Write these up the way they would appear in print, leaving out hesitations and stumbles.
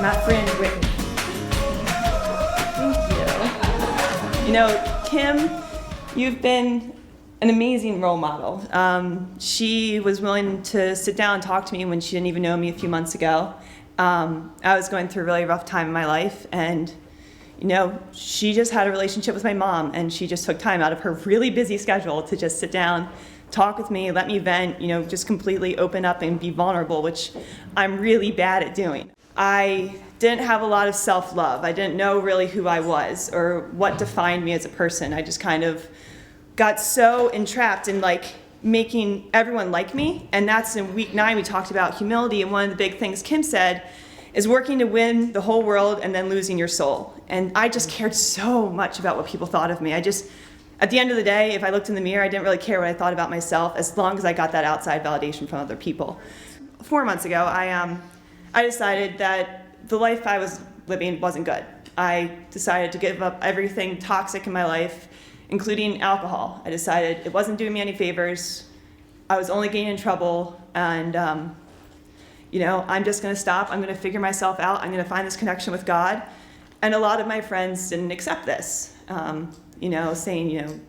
my friend Whitney. Thank you. You know, Kim, you've been an amazing role model. She was willing to sit down and talk to me when she didn't even know me a few months ago. I was going through a really rough time in my life, and you know, she just had a relationship with my mom, and she just took time out of her really busy schedule to just sit down, talk with me, let me vent, you know, just completely open up and be vulnerable, which I'm really bad at doing. I didn't have a lot of self-love. I didn't know really who I was or what defined me as a person. I just kind of got so entrapped in like making everyone like me, and that's in week 9 we talked about humility, and one of the big things Kim said is working to win the whole world and then losing your soul. And I just cared so much about what people thought of me. At the end of the day, if I looked in the mirror, I didn't really care what I thought about myself as long as I got that outside validation from other people. 4 months ago, I decided that the life I was living wasn't good. I decided to give up everything toxic in my life, including alcohol. I decided it wasn't doing me any favors. I was only getting in trouble, and you know, I'm just gonna stop, I'm gonna figure myself out, I'm gonna find this connection with God. And a lot of my friends didn't accept this, you know, saying, you know,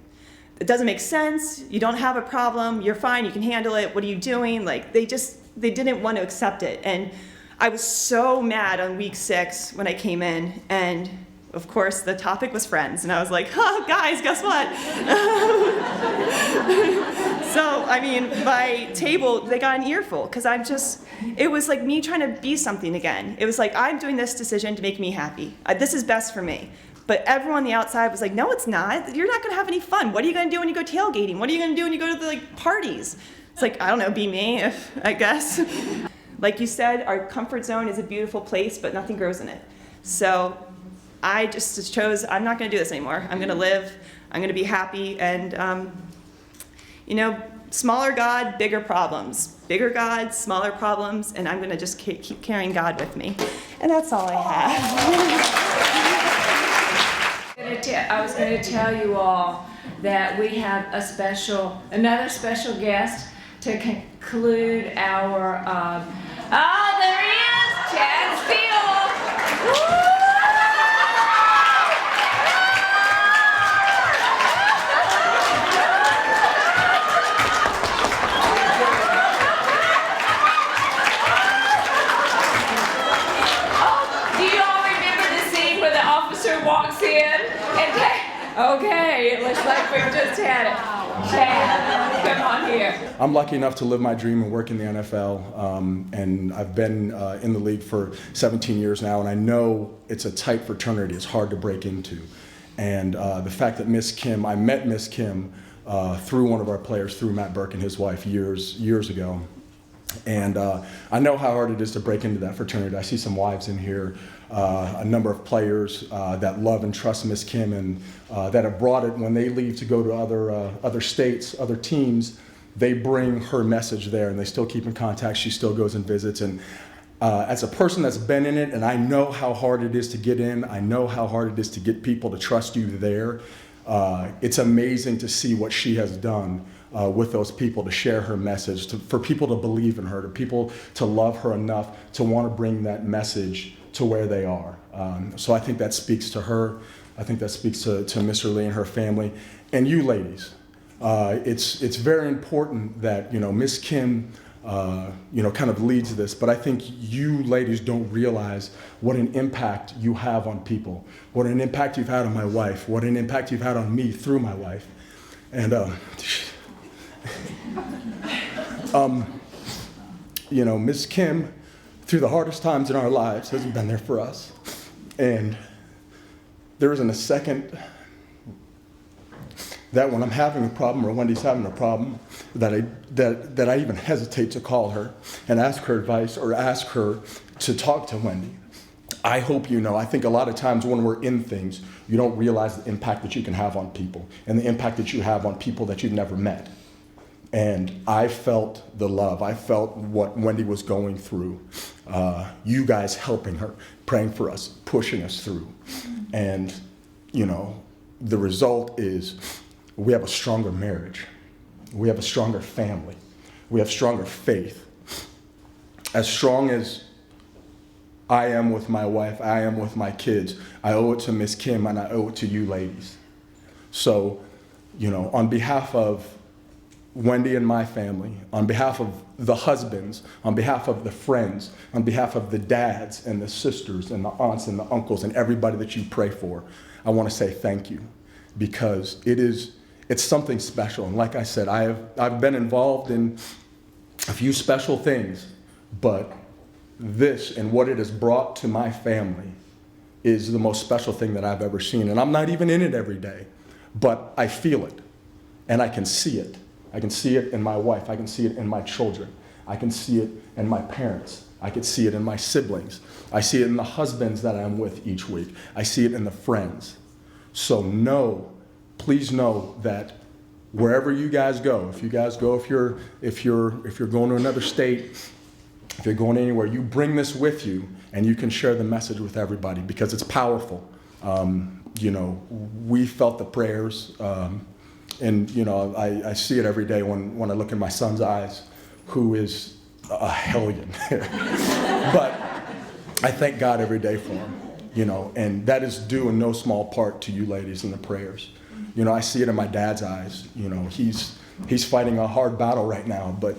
it doesn't make sense, you don't have a problem, you're fine, you can handle it, what are you doing? Like, they didn't want to accept it. And I was so mad on week 6 when I came in, and of course the topic was friends, and I was like, oh, guys, guess what? So, I mean, my table, they got an earful, because it was like me trying to be something again. It was like, I'm doing this decision to make me happy. This is best for me. But everyone on the outside was like, no, it's not. You're not going to have any fun. What are you going to do when you go tailgating? What are you going to do when you go to the parties? It's like, I don't know, be me, I guess. Like you said, our comfort zone is a beautiful place, but nothing grows in it. So I just chose, I'm not going to do this anymore. I'm going to live. I'm going to be happy. And, you know, smaller God, bigger problems. Bigger God, smaller problems. And I'm going to just keep carrying God with me. And that's all I have. I was going to tell you all that we have another special guest to conclude our, oh, there he is, Chad Steele. Woo! Walks in and okay, it looks like we've just had it. Chad, come on here. I'm lucky enough to live my dream and work in the NFL, and I've been in the league for 17 years now, and I know it's a tight fraternity. It's hard to break into, and the fact that I met Miss Kim through one of our players, through Matt Burke and his wife years ago. And I know how hard it is to break into that fraternity. I see some wives in here, a number of players that love and trust Miss Kim, and that have brought it when they leave to go to other states, other teams. They bring her message there, and they still keep in contact. She still goes and visits. And as a person that's been in it, and I know how hard it is to get in, I know how hard it is to get people to trust you there. It's amazing to see what she has done with those people, to share her message, for people to believe in her, to people to love her enough to want to bring that message to where they are. So I think that speaks to her. I think that speaks to Mr. Lee and her family. And you ladies, it's very important that, you know, Miss Kim, you know, kind of leads this, but I think you ladies don't realize what an impact you have on people, what an impact you've had on my wife, what an impact you've had on me through my wife. And you know, Miss Kim, through the hardest times in our lives, hasn't been there for us. And there isn't a second that when I'm having a problem or Wendy's having a problem that I even hesitate to call her and ask her advice or ask her to talk to Wendy. I hope you know, I think a lot of times when we're in things, you don't realize the impact that you can have on people and the impact that you have on people that you've never met. And I felt the love. I felt what Wendy was going through. You guys helping her, praying for us, pushing us through. And, you know, the result is we have a stronger marriage. We have a stronger family. We have stronger faith. As strong as I am with my wife, I am with my kids. I owe it to Miss Kim, and I owe it to you ladies. So, on behalf of Wendy and my family, on behalf of the husbands, on behalf of the friends, on behalf of the dads and the sisters and the aunts and the uncles and everybody that you pray for, I want to say thank you, because it's something special. And like I said, I've been involved in a few special things, but this and what it has brought to my family is the most special thing that I've ever seen. And I'm not even in it every day, but I feel it and I can see it. I can see it in my wife. I can see it in my children. I can see it in my parents. I can see it in my siblings. I see it in the husbands that I'm with each week. I see it in the friends. So please know that wherever you guys go, if you're going to another state, if you're going anywhere, you bring this with you and you can share the message with everybody, because it's powerful. We felt the prayers, and I see it every day when I look in my son's eyes, who is a hellion. But I thank God every day for him, and that is due in no small part to you ladies and the prayers. I see it in my dad's eyes. He's fighting a hard battle right now, but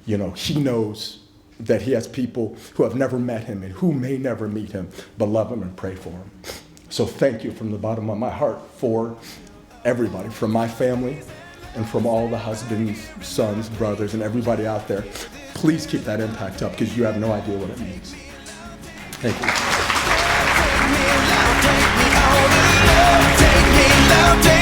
he knows that he has people who have never met him and who may never meet him, but love him and pray for him. So thank you from the bottom of my heart for everybody, from my family and from all the husbands, sons, brothers, and everybody out there. Please keep that impact up, because you have no idea what it means. Thank you. Take me